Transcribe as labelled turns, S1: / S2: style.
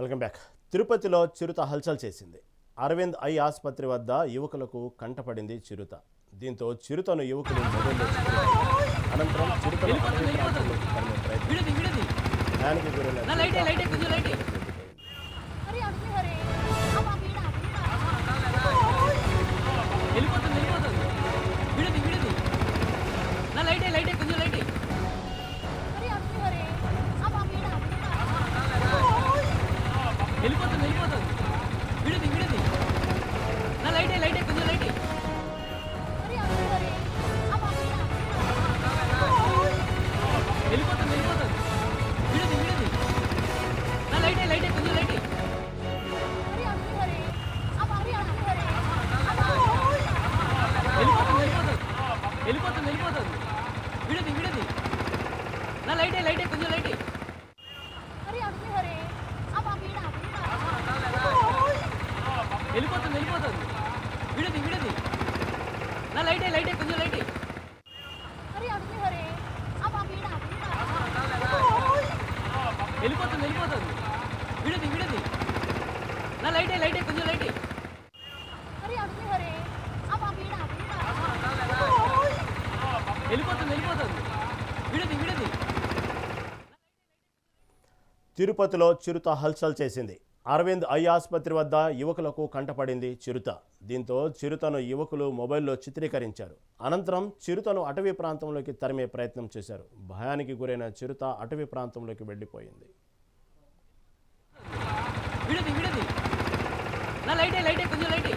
S1: Welcome back. తిరుపతిలో చిరుత హల్చల్ చేసింది. అరవింద్ ఐ ఆసుపత్రి వద్ద యువకులకు కంటపడింది చిరుత. దీంతో చిరుతను యువకులు మొబైల్లో చిత్రీకరించారు. అనంతరం చిరుతను అటవీ ప్రాంతంలోకి తరిమే భయానికి గురైన తిరుపతిలో చిరుత హల్చల్ చేసింది. అరవింద్ ఐ ఆసుపత్రి వద్ద యువకులకు కంటపడింది చిరుత. దీంతో చిరుతను యువకులు మొబైల్లో చిత్రీకరించారు. అనంతరం చిరుతను అటవీ ప్రాంతంలోకి తరిమే ప్రయత్నం చేశారు. భయానికి గురైన చిరుత అటవీ ప్రాంతంలోకి వెళ్లిపోయింది.
S2: విడది విడది నా లైటే లైటే కొంచెం లైటే